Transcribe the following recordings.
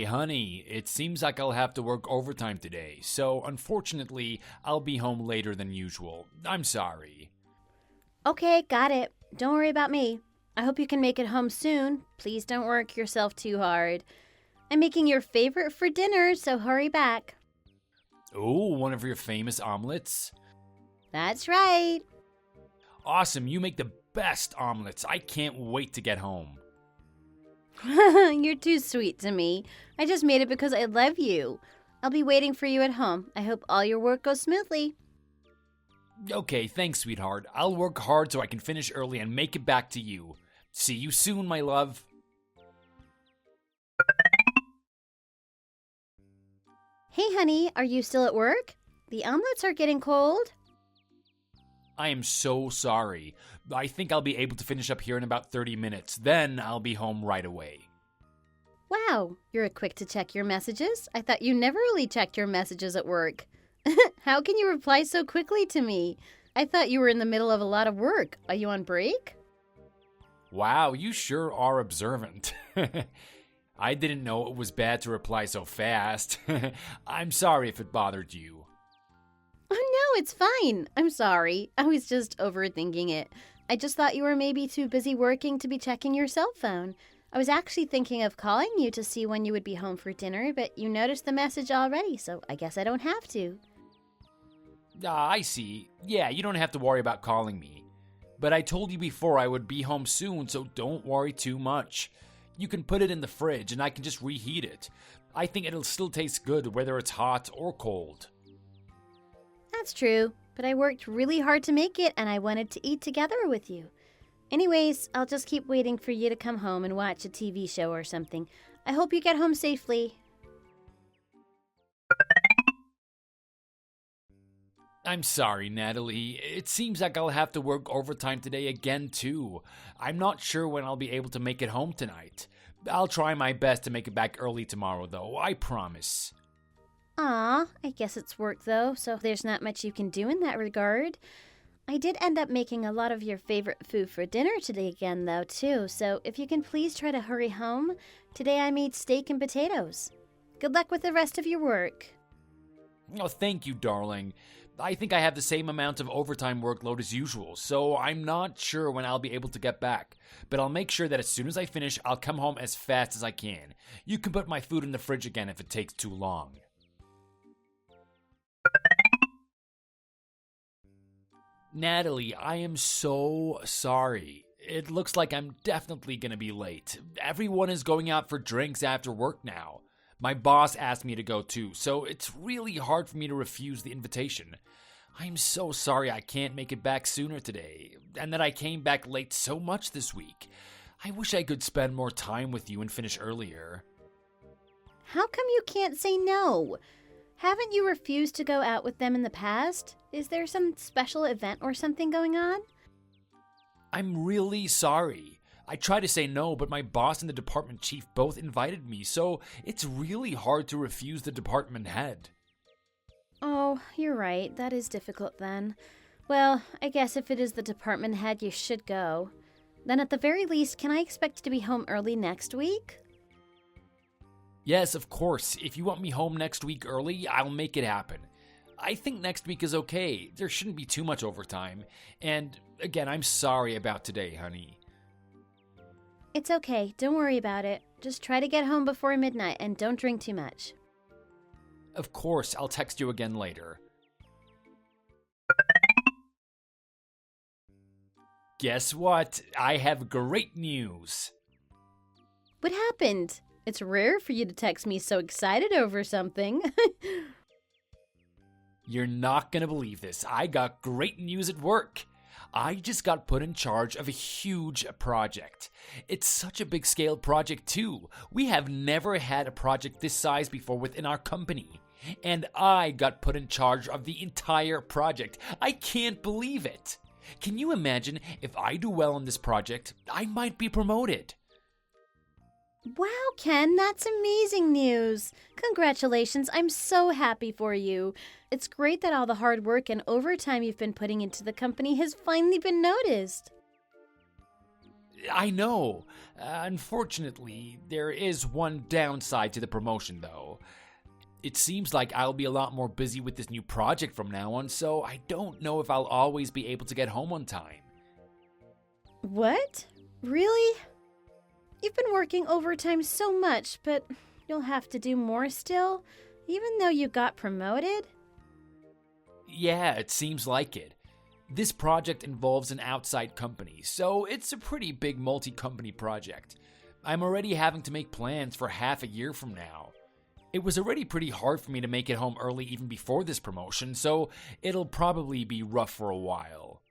honey, it seems like I'll have to work overtime today, so unfortunately, I'll be home later than usual. I'm sorry. Okay, got it. Don't worry about me. I hope you can make it home soon. Please don't work yourself too hard. I'm making your favorite for dinner, so hurry back. Oh, one of your famous omelets? That's right. Awesome, you make the best omelets. I can't wait to get home. You're too sweet to me. I just made it because I love you. I'll be waiting for you at home. I hope all your work goes smoothly. Okay, thanks, sweetheart. I'll work hard so I can finish early and make it back to you. See you soon, my love. Hey, honey, are you still at work? The omelets are getting cold. I am so sorry. I think I'll be able to finish up here in about 30 minutes. Then I'll be home right away. Wow, you're quick to check your messages. I thought you never really checked your messages at work. How can you reply so quickly to me? I thought you were in the middle of a lot of work. Are you on break? Wow, you sure are observant. I didn't know it was bad to reply so fast. I'm sorry if it bothered you. Oh, no, it's fine. I'm sorry. I was just overthinking it. I just thought you were maybe too busy working to be checking your cell phone. I was actually thinking of calling you to see when you would be home for dinner, but you noticed the message already, so I guess I don't have to. I see. Yeah, you don't have to worry about calling me. But I told you before I would be home soon, so don't worry too much. You can put it in the fridge and I can just reheat it. I think it'll still taste good whether it's hot or cold. That's true, but I worked really hard to make it and I wanted to eat together with you. Anyways, I'll just keep waiting for you to come home and watch a TV show or something. I hope you get home safely. I'm sorry, Natalie. It seems like I'll have to work overtime today again, too. I'm not sure when I'll be able to make it home tonight. I'll try my best to make it back early tomorrow, though. I promise. Aw, I guess it's work though, so there's not much you can do in that regard. I did end up making a lot of your favorite food for dinner today again, though, too, so if you can please try to hurry home. Today I made steak and potatoes. Good luck with the rest of your work. Oh, thank you, darling. I think I have the same amount of overtime workload as usual, so I'm not sure when I'll be able to get back. But I'll make sure that as soon as I finish, I'll come home as fast as I can. You can put my food in the fridge again if it takes too long. Natalie, I am so sorry. It looks like I'm definitely gonna be late. Everyone is going out for drinks after work now. My boss asked me to go too, so it's really hard for me to refuse the invitation. I'm so sorry I can't make it back sooner today, and that I came back late so much this week. I wish I could spend more time with you and finish earlier. How come you can't say no? Haven't you refused to go out with them in the past? Is there some special event or something going on? I'm really sorry. I tried to say no, but my boss and the department chief both invited me, so it's really hard to refuse the department head. Oh, you're right. That is difficult then. Well, I guess if it is the department head, you should go. Then at the very least, can I expect to be home early next week? Yes, of course. If you want me home next week early, I'll make it happen. I think next week is okay. There shouldn't be too much overtime. And again, I'm sorry about today, honey. It's okay. Don't worry about it. Just try to get home before midnight and don't drink too much. Of course, I'll text you again later. Guess what? I have great news. What happened? It's rare for you to text me so excited over something. You're not gonna believe this. I got great news at work. I just got put in charge of a huge project. It's such a big scale project too. We have never had a project this size before within our company. And I got put in charge of the entire project. I can't believe it. Can you imagine if I do well on this project, I might be promoted. Wow, Ken, that's amazing news. Congratulations, I'm so happy for you. It's great that all the hard work and overtime you've been putting into the company has finally been noticed. I know. Unfortunately, there is one downside to the promotion, though. It seems like I'll be a lot more busy with this new project from now on, so I don't know if I'll always be able to get home on time. What? Really? You've been working overtime so much, but you'll have to do more still, even though you got promoted? Yeah, it seems like it. This project involves an outside company, so it's a pretty big multi-company project. I'm already having to make plans for half a year from now. It was already pretty hard for me to make it home early even before this promotion, so it'll probably be rough for a while.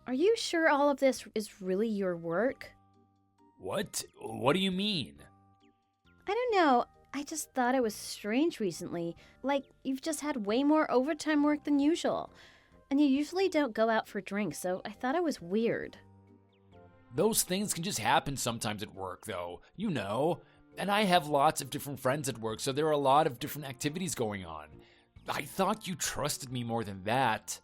Are you sure all of this is really your work? What? What do you mean? I don't know. I just thought it was strange recently. Like, you've just had way more overtime work than usual. And you usually don't go out for drinks, so I thought it was weird. Those things can just happen sometimes at work, though. You know. And I have lots of different friends at work, so there are a lot of different activities going on. I thought you trusted me more than that.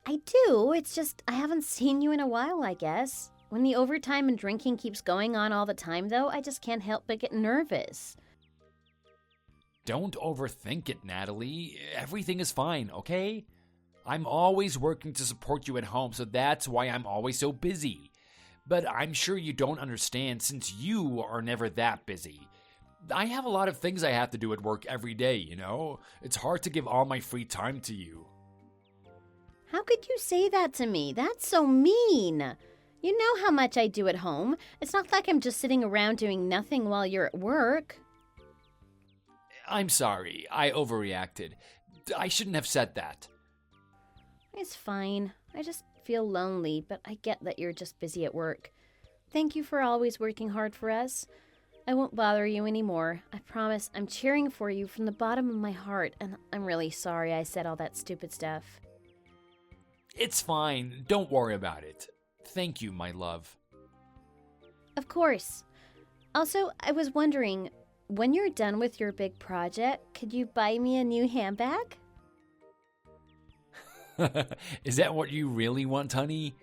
I do. It's just I haven't seen you in a while, I guess. When the overtime and drinking keeps going on all the time, though, I just can't help but get nervous. Don't overthink it, Natalie. Everything is fine, okay? I'm always working to support you at home, so that's why I'm always so busy. But I'm sure you don't understand since you are never that busy. I have a lot of things I have to do at work every day, you know? It's hard to give all my free time to you. How could you say that to me? That's so mean. You know how much I do at home. It's not like I'm just sitting around doing nothing while you're at work. I'm sorry, I overreacted. I shouldn't have said that. It's fine. I just feel lonely, but I get that you're just busy at work. Thank you for always working hard for us. I won't bother you anymore. I promise I'm cheering for you from the bottom of my heart, and I'm really sorry I said all that stupid stuff. It's fine. Don't worry about it. Thank you, my love. Of course. Also, I was wondering, when you're done with your big project, could you buy me a new handbag? Is that what you really want, honey?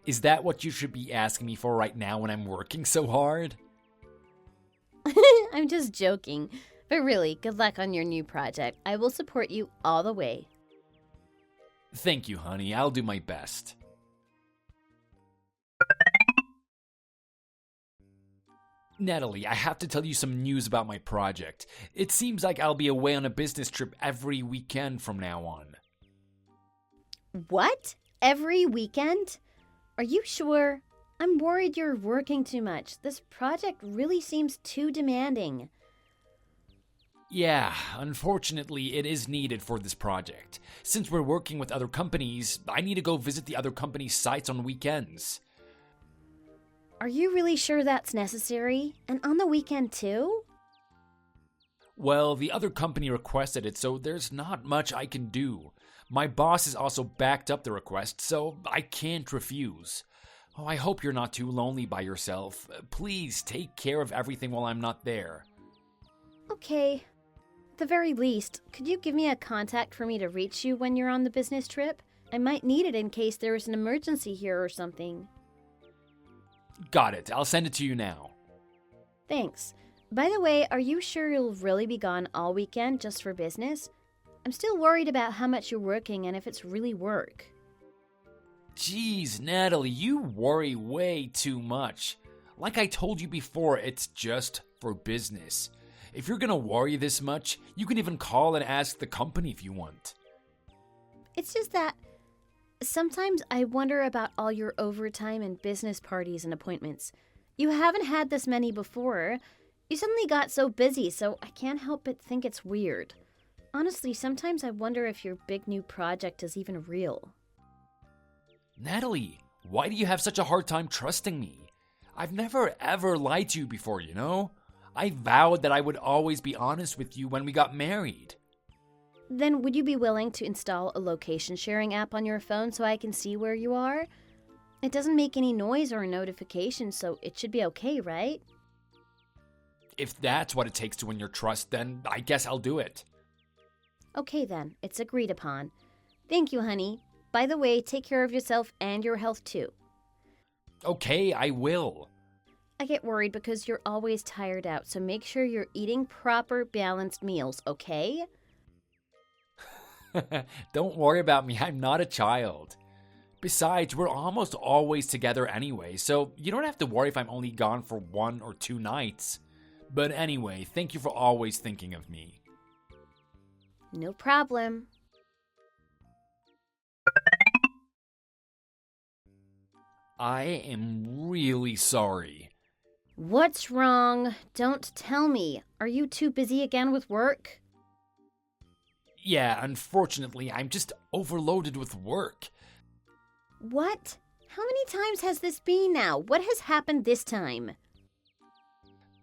Is that what you should be asking me for right now when I'm working so hard? I'm just joking. But really, good luck on your new project. I will support you all the way. Thank you, honey. I'll do my best. Natalie, I have to tell you some news about my project. It seems like I'll be away on a business trip every weekend from now on. What? Every weekend? Are you sure? I'm worried you're working too much. This project really seems too demanding. Yeah, unfortunately, it is needed for this project. Since we're working with other companies, I need to go visit the other companies' sites on weekends. Are you really sure that's necessary? And on the weekend too? Well, the other company requested it, so there's not much I can do. My boss has also backed up the request, so I can't refuse. Oh, I hope you're not too lonely by yourself. Please take care of everything while I'm not there. Okay. At the very least, could you give me a contact for me to reach you when you're on the business trip? I might need it in case there is an emergency here or something. Got it. I'll send it to you now. Thanks. By the way, are you sure you'll really be gone all weekend just for business? I'm still worried about how much you're working and if it's really work. Jeez, Natalie, you worry way too much. Like I told you before, it's just for business. If you're gonna worry this much, you can even call and ask the company if you want. It's just that sometimes I wonder about all your overtime and business parties and appointments. You haven't had this many before. You suddenly got so busy, so I can't help but think it's weird. Honestly, sometimes I wonder if your big new project is even real. Natalie, why do you have such a hard time trusting me? I've never ever lied to you before, you know? I vowed that I would always be honest with you when we got married. Then would you be willing to install a location sharing app on your phone so I can see where you are? It doesn't make any noise or notifications, so it should be okay, right? If that's what it takes to win your trust, then I guess I'll do it. Okay then, it's agreed upon. Thank you, honey. By the way, take care of yourself and your health too. Okay, I will. I get worried because you're always tired out, so make sure you're eating proper, balanced meals, okay? Don't worry about me, I'm not a child. Besides, we're almost always together anyway, so you don't have to worry if I'm only gone for 1 or 2 nights. But anyway, thank you for always thinking of me. No problem. I am really sorry. What's wrong? Don't tell me. Are you too busy again with work? Yeah, unfortunately, I'm just overloaded with work. What? How many times has this been now? What has happened this time?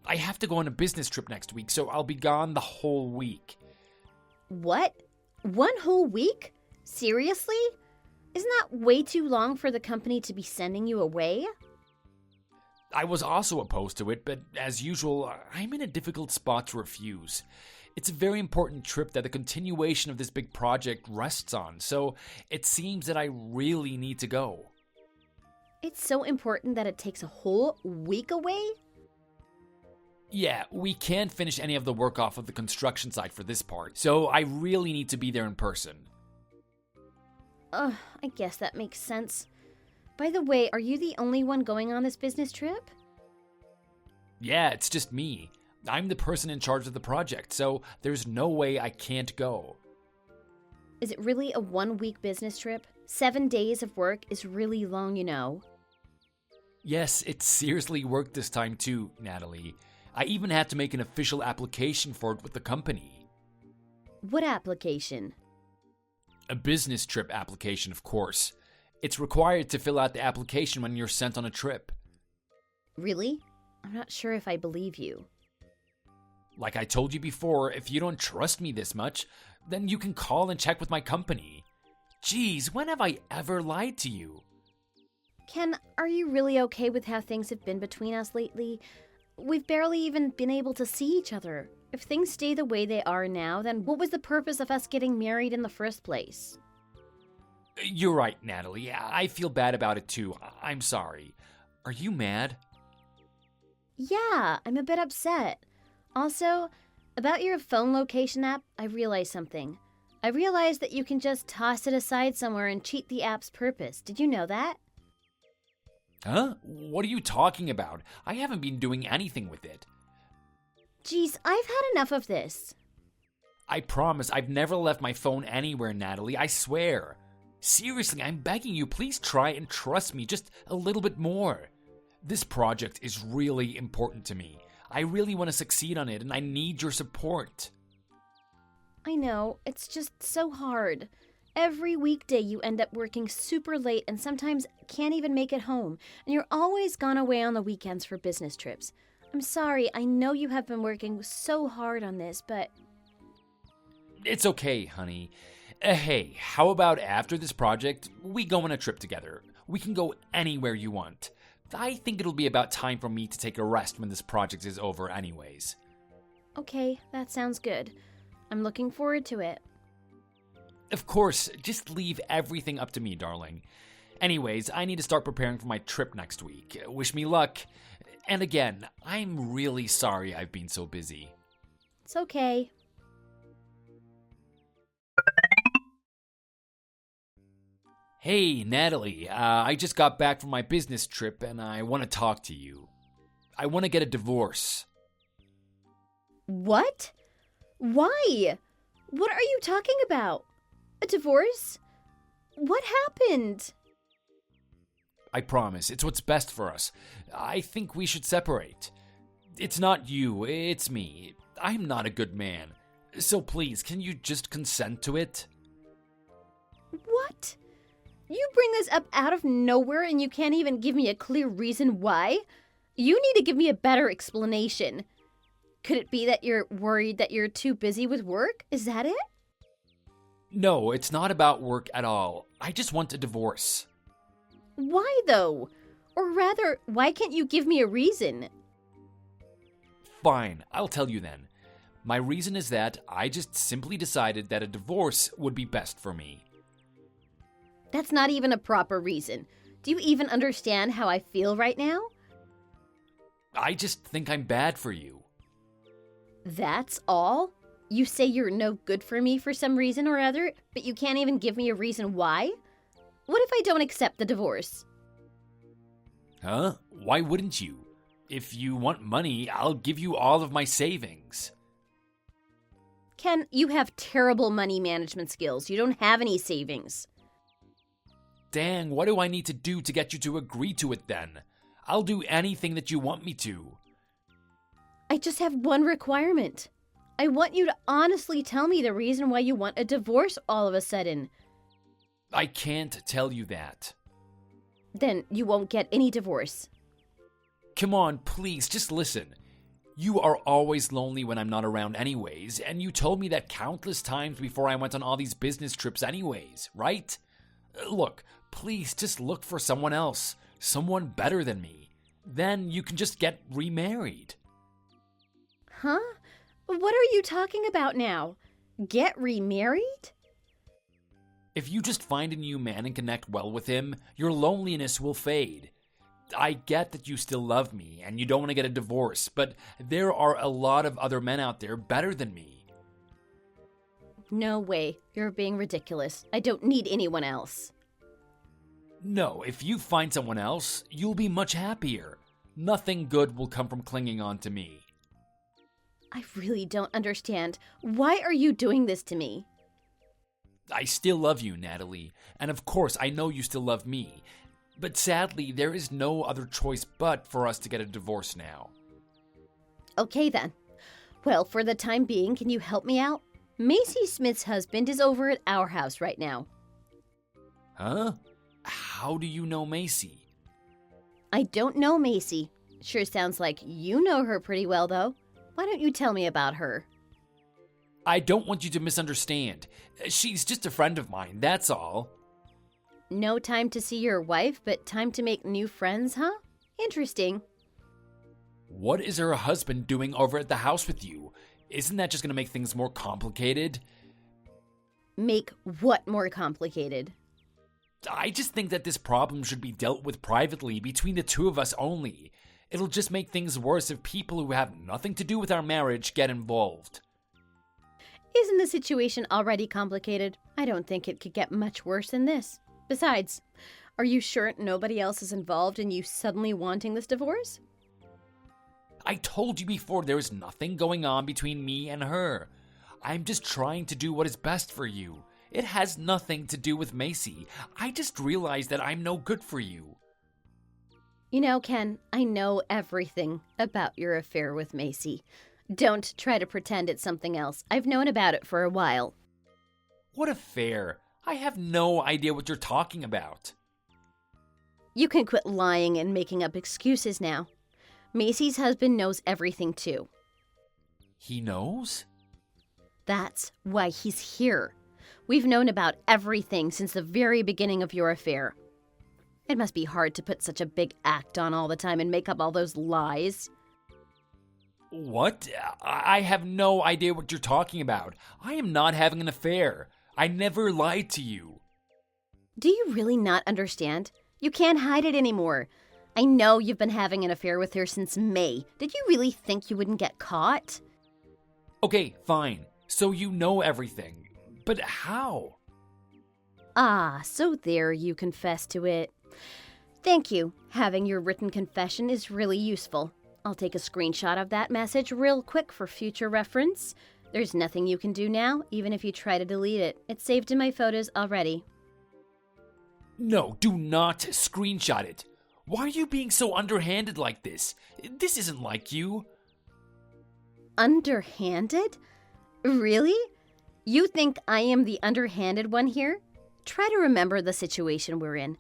I have to go on a business trip next week, so I'll be gone the whole week. What? 1 whole week? Seriously? Isn't that way too long for the company to be sending you away? I was also opposed to it, but as usual, I'm in a difficult spot to refuse. It's a very important trip that the continuation of this big project rests on, so it seems that I really need to go. It's so important that it takes a whole week away? Yeah, we can't finish any of the work off of the construction site for this part, so I really need to be there in person. I guess that makes sense. By the way, are you the only one going on this business trip? Yeah, it's just me. I'm the person in charge of the project, so there's no way I can't go. Is it really a 1-week business trip? 7 days of work is really long, you know. Yes, it seriously worked this time too, Natalie. I even had to make an official application for it with the company. What application? A business trip application, of course. It's required to fill out the application when you're sent on a trip. Really? I'm not sure if I believe you. Like I told you before, if you don't trust me this much, then you can call and check with my company. Geez, when have I ever lied to you? Ken, are you really okay with how things have been between us lately? We've barely even been able to see each other. If things stay the way they are now, then what was the purpose of us getting married in the first place? You're right, Natalie. I feel bad about it too. I'm sorry. Are you mad? Yeah, I'm a bit upset. Also, about your phone location app, I realized something. I realized that you can just toss it aside somewhere and cheat the app's purpose. Did you know that? Huh? What are you talking about? I haven't been doing anything with it. Geez, I've had enough of this. I promise I've never left my phone anywhere, Natalie. I swear. Seriously, I'm begging you, please try and trust me just a little bit more. This project is really important to me. I really want to succeed on it, and I need your support. I know, it's just so hard. Every weekday you end up working super late and sometimes can't even make it home, and you're always gone away on the weekends for business trips. I'm sorry, I know you have been working so hard on this, but... It's okay, honey. Hey, how about after this project, we go on a trip together? We can go anywhere you want. I think it'll be about time for me to take a rest when this project is over anyways. Okay, that sounds good. I'm looking forward to it. Of course, just leave everything up to me, darling. Anyways, I need to start preparing for my trip next week. Wish me luck. And again, I'm really sorry I've been so busy. It's okay. Hey, Natalie, I just got back from my business trip and I want to talk to you. I want to get a divorce. What? Why? What are you talking about? A divorce? What happened? I promise, it's what's best for us. I think we should separate. It's not you, it's me. I'm not a good man. So please, can you just consent to it? What? You bring this up out of nowhere and you can't even give me a clear reason why? You need to give me a better explanation. Could it be that you're worried that you're too busy with work? Is that it? No, it's not about work at all. I just want a divorce. Why, though? Or rather, why can't you give me a reason? Fine, I'll tell you then. My reason is that I just simply decided that a divorce would be best for me. That's not even a proper reason. Do you even understand how I feel right now? I just think I'm bad for you. That's all? You say you're no good for me for some reason or other, but you can't even give me a reason why? What if I don't accept the divorce? Huh? Why wouldn't you? If you want money, I'll give you all of my savings. Ken, you have terrible money management skills. You don't have any savings. Dang, what do I need to do to get you to agree to it then? I'll do anything that you want me to. I just have one requirement. I want you to honestly tell me the reason why you want a divorce all of a sudden. I can't tell you that. Then you won't get any divorce. Come on, please, just listen. You are always lonely when I'm not around anyways, and you told me that countless times before I went on all these business trips anyways, right? Look, please just look for someone else, someone better than me. Then you can just get remarried. Huh? What are you talking about now? Get remarried? If you just find a new man and connect well with him, your loneliness will fade. I get that you still love me and you don't want to get a divorce, but there are a lot of other men out there better than me. No way. You're being ridiculous. I don't need anyone else. No, if you find someone else, you'll be much happier. Nothing good will come from clinging on to me. I really don't understand. Why are you doing this to me? I still love you, Natalie, and of course I know you still love me. But sadly, there is no other choice but for us to get a divorce now. Okay then. Well, for the time being, can you help me out? Macy Smith's husband is over at our house right now. Huh? How do you know Macy? I don't know Macy. Sure sounds like you know her pretty well, though. Why don't you tell me about her? I don't want you to misunderstand. She's just a friend of mine, that's all. No time to see your wife, but time to make new friends, huh? Interesting. What is her husband doing over at the house with you? Isn't that just going to make things more complicated? Make what more complicated? I just think that this problem should be dealt with privately between the two of us only. It'll just make things worse if people who have nothing to do with our marriage get involved. Isn't the situation already complicated? I don't think it could get much worse than this. Besides, are you sure nobody else is involved in you suddenly wanting this divorce? I told you before there is nothing going on between me and her. I'm just trying to do what is best for you. It has nothing to do with Macy. I just realized that I'm no good for you. You know, Ken, I know everything about your affair with Macy. Don't try to pretend it's something else. I've known about it for a while. What affair? I have no idea what you're talking about. You can quit lying and making up excuses now. Macy's husband knows everything too. He knows? That's why he's here. We've known about everything since the very beginning of your affair. It must be hard to put such a big act on all the time and make up all those lies. What? I have no idea what you're talking about. I am not having an affair. I never lied to you. Do you really not understand? You can't hide it anymore. I know you've been having an affair with her since May. Did you really think you wouldn't get caught? Okay, fine. So you know everything. But how? Ah, so there you confess to it. Thank you. Having your written confession is really useful. I'll take a screenshot of that message real quick for future reference. There's nothing you can do now, even if you try to delete it. It's saved in my photos already. No, do not screenshot it. Why are you being so underhanded like this? This isn't like you. Underhanded? Really? You think I am the underhanded one here? Try to remember the situation we're in.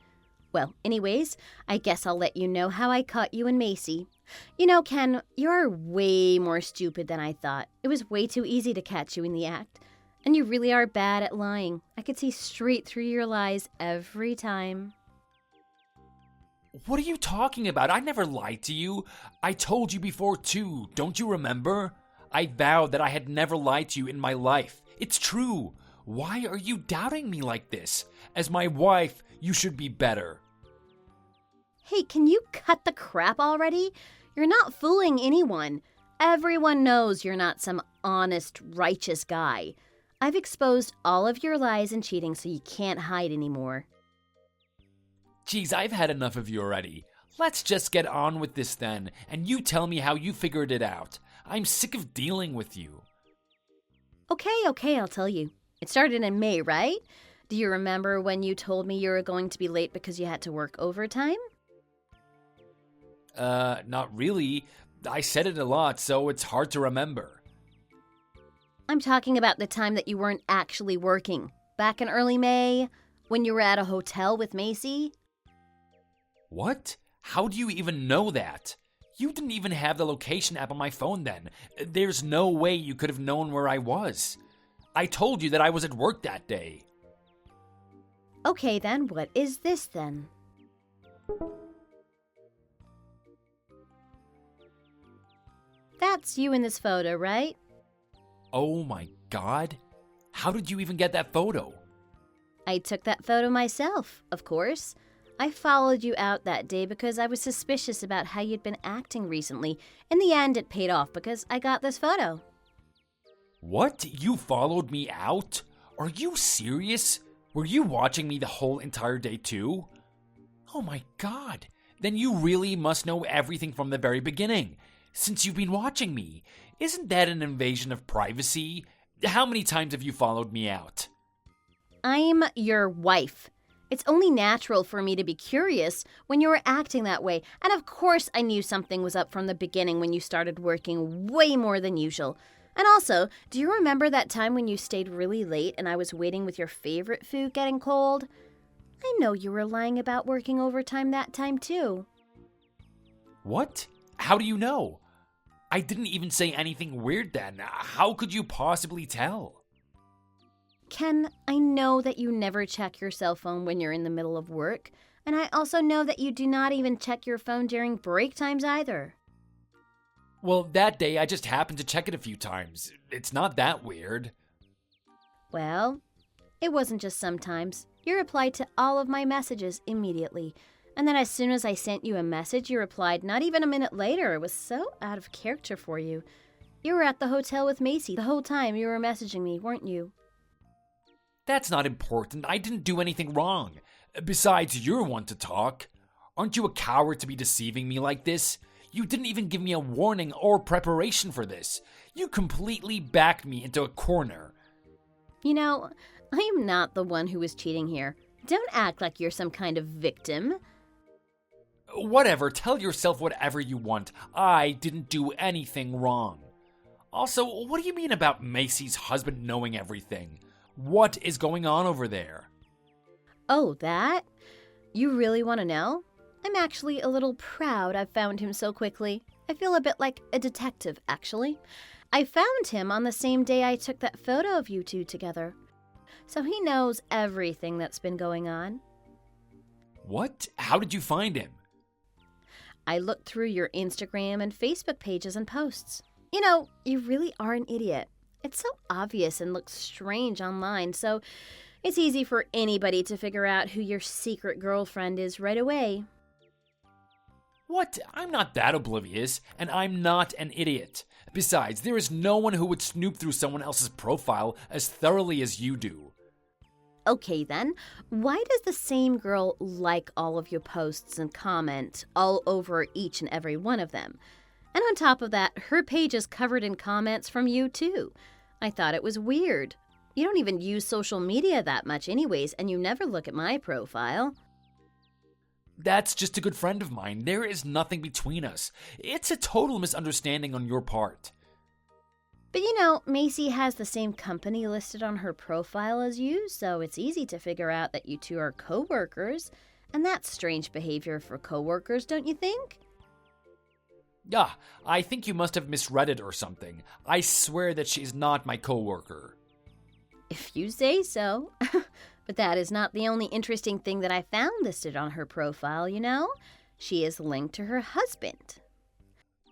Well, anyways, I guess I'll let you know how I caught you and Macy. You know, Ken, you're way more stupid than I thought. It was way too easy to catch you in the act. And you really are bad at lying. I could see straight through your lies every time. What are you talking about? I never lied to you. I told you before too, don't you remember? I vowed that I had never lied to you in my life. It's true. Why are you doubting me like this? As my wife, you should be better. Hey, can you cut the crap already? You're not fooling anyone. Everyone knows you're not some honest, righteous guy. I've exposed all of your lies and cheating so you can't hide anymore. Geez, I've had enough of you already. Let's just get on with this then, and you tell me how you figured it out. I'm sick of dealing with you. Okay, I'll tell you. It started in May, right? Do you remember when you told me you were going to be late because you had to work overtime? Not really. I said it a lot, so it's hard to remember. I'm talking about the time that you weren't actually working. Back in early May, when you were at a hotel with Macy. What? How do you even know that? You didn't even have the location app on my phone then. There's no way you could have known where I was. I told you that I was at work that day. Okay then, what is this then? That's you in this photo, right? Oh my God. How did you even get that photo? I took that photo myself, of course. I followed you out that day because I was suspicious about how you'd been acting recently. In the end, it paid off because I got this photo. What? You followed me out? Are you serious? Were you watching me the whole entire day too? Oh my God. Then you really must know everything from the very beginning, since you've been watching me. Isn't that an invasion of privacy? How many times have you followed me out? I'm your wife. It's only natural for me to be curious when you were acting that way. And of course I knew something was up from the beginning when you started working way more than usual. And also, do you remember that time when you stayed really late and I was waiting with your favorite food getting cold? I know you were lying about working overtime that time too. What? How do you know? I didn't even say anything weird then. How could you possibly tell? Ken, I know that you never check your cell phone when you're in the middle of work, and I also know that you do not even check your phone during break times either. Well, that day I just happened to check it a few times. It's not that weird. Well, it wasn't just sometimes. You replied to all of my messages immediately, and then as soon as I sent you a message, you replied not even a minute later. It was so out of character for you. You were at the hotel with Macy the whole time you were messaging me, weren't you? That's not important. I didn't do anything wrong. Besides, you're one to talk. Aren't you a coward to be deceiving me like this? You didn't even give me a warning or preparation for this. You completely backed me into a corner. You know, I am not the one who was cheating here. Don't act like you're some kind of victim. Whatever, tell yourself whatever you want. I didn't do anything wrong. Also, what do you mean about Macy's husband knowing everything? What is going on over there? Oh, that? You really want to know? I'm actually a little proud I found him so quickly. I feel a bit like a detective, actually. I found him on the same day I took that photo of you two together. So he knows everything that's been going on. What? How did you find him? I looked through your Instagram and Facebook pages and posts. You know, you really are an idiot. It's so obvious and looks strange online, so it's easy for anybody to figure out who your secret girlfriend is right away. What? I'm not that oblivious, and I'm not an idiot. Besides, there is no one who would snoop through someone else's profile as thoroughly as you do. Okay then, why does the same girl like all of your posts and comment all over each and every one of them? And on top of that, her page is covered in comments from you too. I thought it was weird. You don't even use social media that much anyways, and you never look at my profile. That's just a good friend of mine. There is nothing between us. It's a total misunderstanding on your part. But you know, Macy has the same company listed on her profile as you, so it's easy to figure out that you two are co-workers. And that's strange behavior for co-workers, don't you think? Yeah, I think you must have misread it or something. I swear that she's not my coworker. If you say so. But that is not the only interesting thing that I found listed on her profile, you know? She is linked to her husband.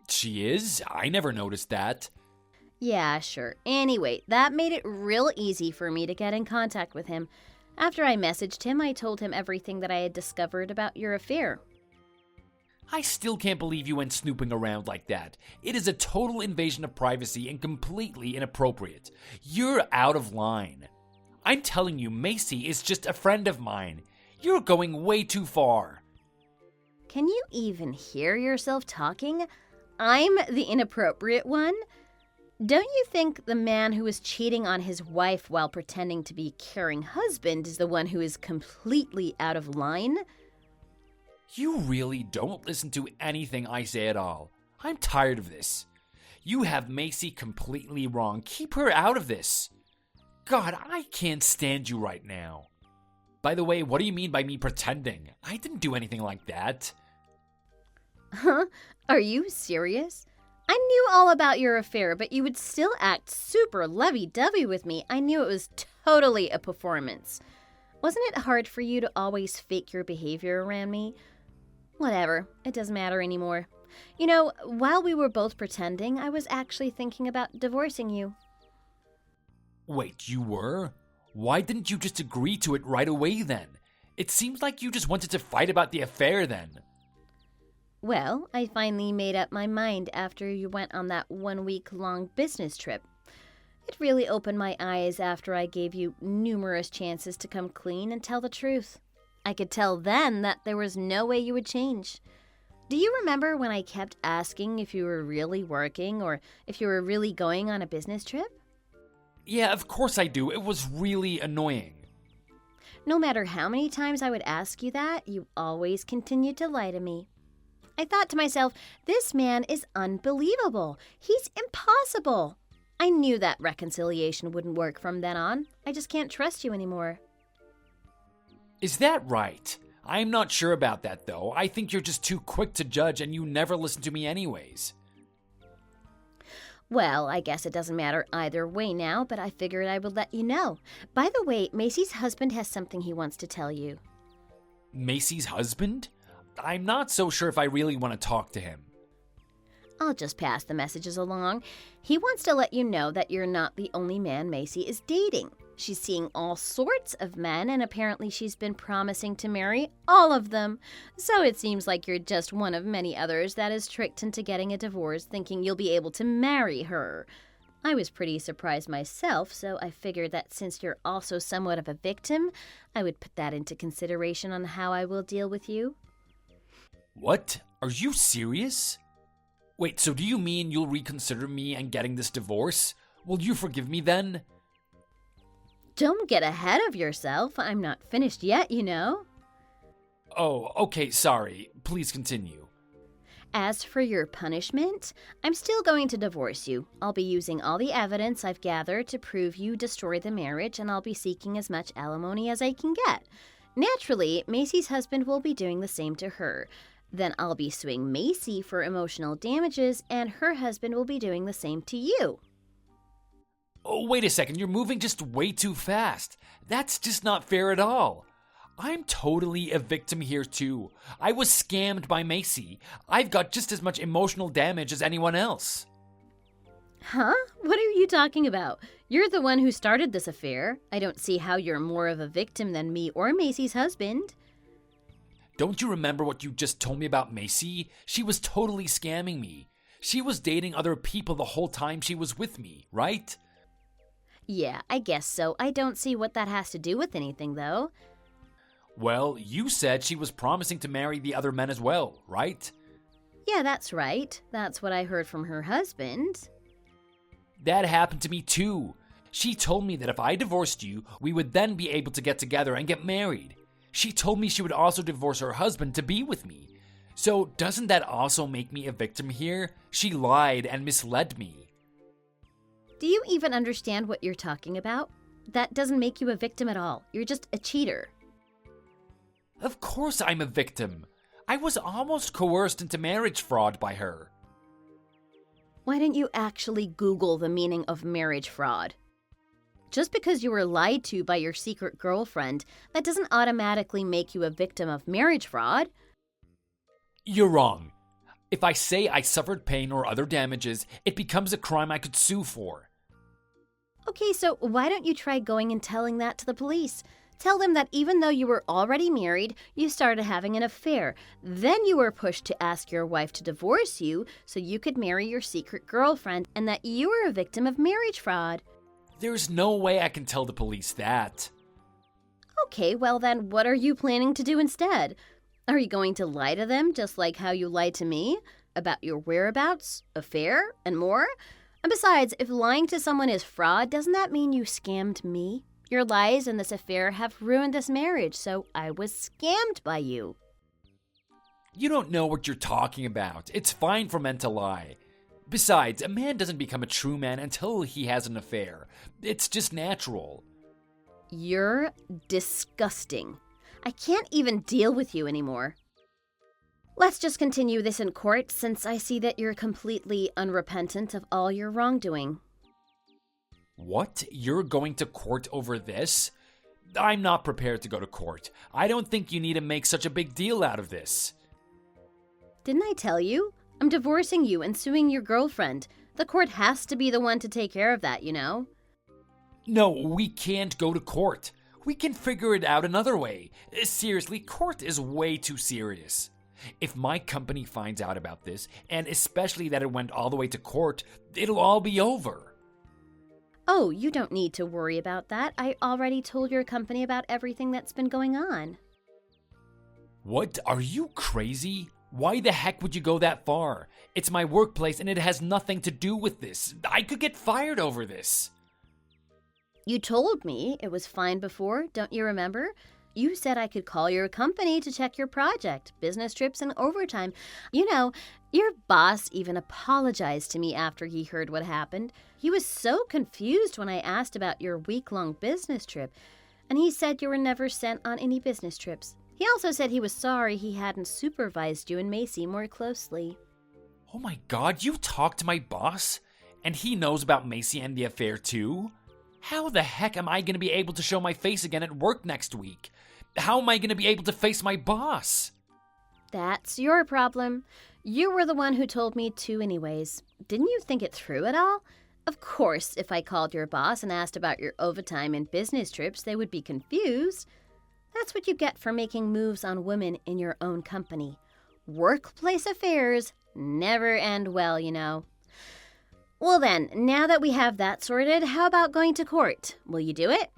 She is? I never noticed that. Yeah, sure. Anyway, that made it real easy for me to get in contact with him. After I messaged him, I told him everything that I had discovered about your affair. I still can't believe you went snooping around like that. It is a total invasion of privacy and completely inappropriate. You're out of line. I'm telling you, Macy is just a friend of mine. You're going way too far. Can you even hear yourself talking? I'm the inappropriate one? Don't you think the man who is cheating on his wife while pretending to be a caring husband is the one who is completely out of line? You really don't listen to anything I say at all. I'm tired of this. You have Macy completely wrong. Keep her out of this. God, I can't stand you right now. By the way, what do you mean by me pretending? I didn't do anything like that. Huh? Are you serious? I knew all about your affair, but you would still act super lovey-dovey with me. I knew it was totally a performance. Wasn't it hard for you to always fake your behavior around me? Whatever, it doesn't matter anymore. You know, while we were both pretending, I was actually thinking about divorcing you. Wait, you were? Why didn't you just agree to it right away then? It seems like you just wanted to fight about the affair then. Well, I finally made up my mind after you went on that 1-week-long business trip. It really opened my eyes after I gave you numerous chances to come clean and tell the truth. I could tell then that there was no way you would change. Do you remember when I kept asking if you were really working or if you were really going on a business trip? Yeah, of course I do. It was really annoying. No matter how many times I would ask you that, you always continued to lie to me. I thought to myself, this man is unbelievable. He's impossible. I knew that reconciliation wouldn't work from then on. I just can't trust you anymore. Is that right? I'm not sure about that though. I think you're just too quick to judge and you never listen to me anyways. Well, I guess it doesn't matter either way now, but I figured I would let you know. By the way, Macy's husband has something he wants to tell you. Macy's husband? I'm not so sure if I really want to talk to him. I'll just pass the messages along. He wants to let you know that you're not the only man Macy is dating. She's seeing all sorts of men, and apparently she's been promising to marry all of them. So it seems like you're just one of many others that is tricked into getting a divorce thinking you'll be able to marry her. I was pretty surprised myself, so I figured that since you're also somewhat of a victim, I would put that into consideration on how I will deal with you. What? Are you serious? Wait, so do you mean you'll reconsider me and getting this divorce? Will you forgive me then? Don't get ahead of yourself. I'm not finished yet, you know. Oh, okay, sorry. Please continue. As for your punishment, I'm still going to divorce you. I'll be using all the evidence I've gathered to prove you destroyed the marriage, and I'll be seeking as much alimony as I can get. Naturally, Macy's husband will be doing the same to her. Then I'll be suing Macy for emotional damages, and her husband will be doing the same to you. Oh, wait a second, you're moving just way too fast. That's just not fair at all. I'm totally a victim here too. I was scammed by Macy. I've got just as much emotional damage as anyone else. Huh? What are you talking about? You're the one who started this affair. I don't see how you're more of a victim than me or Macy's husband. Don't you remember what you just told me about Macy? She was totally scamming me. She was dating other people the whole time she was with me, right? Yeah, I guess so. I don't see what that has to do with anything, though. Well, you said she was promising to marry the other men as well, right? Yeah, that's right. That's what I heard from her husband. That happened to me too. She told me that if I divorced you, we would then be able to get together and get married. She told me she would also divorce her husband to be with me. So doesn't that also make me a victim here? She lied and misled me. Do you even understand what you're talking about? That doesn't make you a victim at all. You're just a cheater. Of course I'm a victim. I was almost coerced into marriage fraud by her. Why didn't you actually Google the meaning of marriage fraud? Just because you were lied to by your secret girlfriend, that doesn't automatically make you a victim of marriage fraud. You're wrong. If I say I suffered pain or other damages, it becomes a crime I could sue for. Okay, so why don't you try going and telling that to the police? Tell them that even though you were already married, you started having an affair. Then you were pushed to ask your wife to divorce you so you could marry your secret girlfriend, and that you were a victim of marriage fraud. There's no way I can tell the police that. Okay, well then, what are you planning to do instead? Are you going to lie to them just like how you lied to me? About your whereabouts, affair, and more? And besides, if lying to someone is fraud, doesn't that mean you scammed me? Your lies and this affair have ruined this marriage, so I was scammed by you. You don't know what you're talking about. It's fine for men to lie. Besides, a man doesn't become a true man until he has an affair. It's just natural. You're disgusting. I can't even deal with you anymore. Let's just continue this in court, since I see that you're completely unrepentant of all your wrongdoing. What? You're going to court over this? I'm not prepared to go to court. I don't think you need to make such a big deal out of this. Didn't I tell you? I'm divorcing you and suing your girlfriend. The court has to be the one to take care of that, you know? No, we can't go to court. We can figure it out another way. Seriously, court is way too serious. If my company finds out about this, and especially that it went all the way to court, it'll all be over. Oh, you don't need to worry about that. I already told your company about everything that's been going on. What? Are you crazy? Why the heck would you go that far? It's my workplace and it has nothing to do with this. I could get fired over this. You told me it was fine before, don't you remember? You said I could call your company to check your project, business trips, and overtime. You know, your boss even apologized to me after he heard what happened. He was so confused when I asked about your week-long business trip, and he said you were never sent on any business trips. He also said he was sorry he hadn't supervised you and Macy more closely. Oh my God, you talked to my boss? And he knows about Macy and the affair too? How the heck am I going to be able to show my face again at work next week? How am I going to be able to face my boss? That's your problem. You were the one who told me to anyways. Didn't you think it through at all? Of course, if I called your boss and asked about your overtime and business trips, they would be confused. That's what you get for making moves on women in your own company. Workplace affairs never end well, you know. Well then, now that we have that sorted, how about going to court? Will you do it?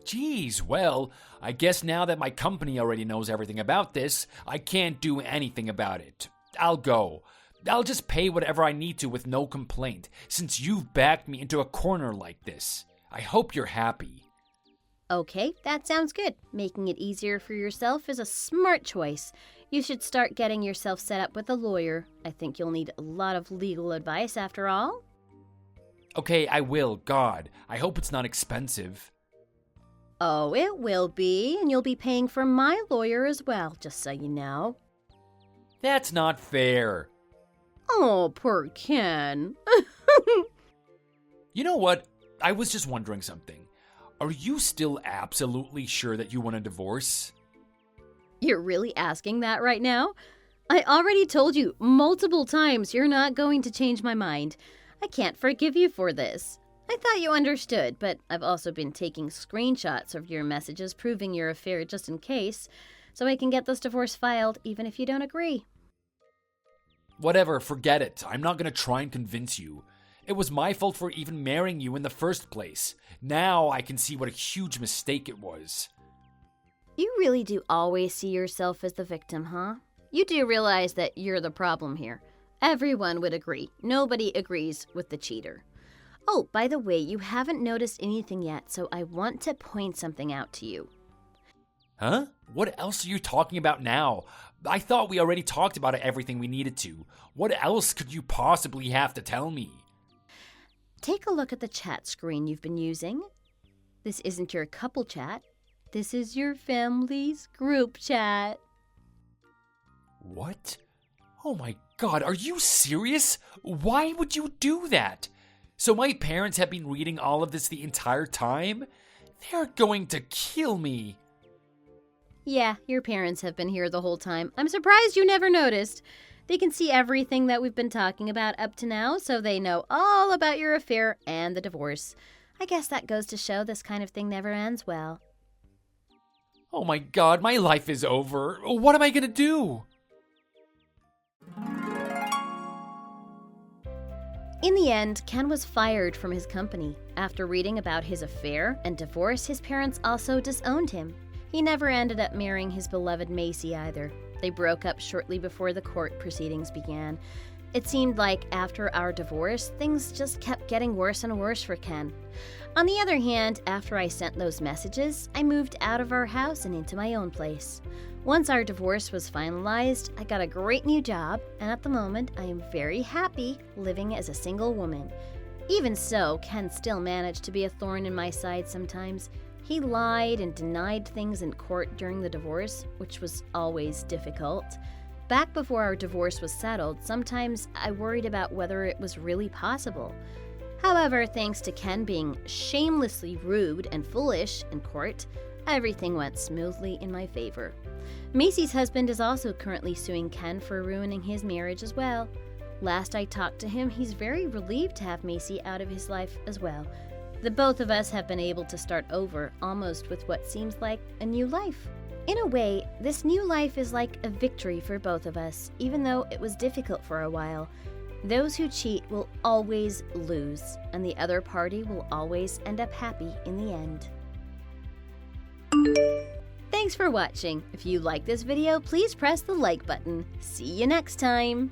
Geez, well, I guess now that my company already knows everything about this, I can't do anything about it. I'll go. I'll just pay whatever I need to with no complaint, since you've backed me into a corner like this. I hope you're happy. Okay, that sounds good. Making it easier for yourself is a smart choice. You should start getting yourself set up with a lawyer. I think you'll need a lot of legal advice after all. Okay, I will. God, I hope it's not expensive. Oh, it will be, and you'll be paying for my lawyer as well, just so you know. That's not fair. Oh, poor Ken. You know what? I was just wondering something. Are you still absolutely sure that you want a divorce? You're really asking that right now? I already told you multiple times you're not going to change my mind. I can't forgive you for this. I thought you understood, but I've also been taking screenshots of your messages proving your affair just in case, so I can get this divorce filed even if you don't agree. Whatever, forget it. I'm not going to try and convince you. It was my fault for even marrying you in the first place. Now I can see what a huge mistake it was. You really do always see yourself as the victim, huh? You do realize that you're the problem here. Everyone would agree. Nobody agrees with the cheater. Oh, by the way, you haven't noticed anything yet, so I want to point something out to you. Huh? What else are you talking about now? I thought we already talked about everything we needed to. What else could you possibly have to tell me? Take a look at the chat screen you've been using. This isn't your couple chat. This is your family's group chat. What? Oh my God, are you serious? Why would you do that? So my parents have been reading all of this the entire time? They're going to kill me. Yeah, your parents have been here the whole time. I'm surprised you never noticed. They can see everything that we've been talking about up to now, so they know all about your affair and the divorce. I guess that goes to show this kind of thing never ends well. Oh my god, my life is over. What am I gonna do? In the end, Ken was fired from his company. After reading about his affair and divorce, his parents also disowned him. He never ended up marrying his beloved Macy either. They broke up shortly before the court proceedings began. It seemed like after our divorce, things just kept getting worse and worse for Ken. On the other hand, after I sent those messages, I moved out of our house and into my own place. Once our divorce was finalized, I got a great new job, and at the moment, I am very happy living as a single woman. Even so, Ken still managed to be a thorn in my side sometimes. He lied and denied things in court during the divorce, which was always difficult. Back before our divorce was settled, sometimes I worried about whether it was really possible. However, thanks to Ken being shamelessly rude and foolish in court, everything went smoothly in my favor. Macy's husband is also currently suing Ken for ruining his marriage as well. Last I talked to him, he's very relieved to have Macy out of his life as well. The both of us have been able to start over, almost with what seems like a new life. In a way, this new life is like a victory for both of us, even though it was difficult for a while. Those who cheat will always lose, and the other party will always end up happy in the end. Thanks for watching. If you like this video, please press the like button. See you next time!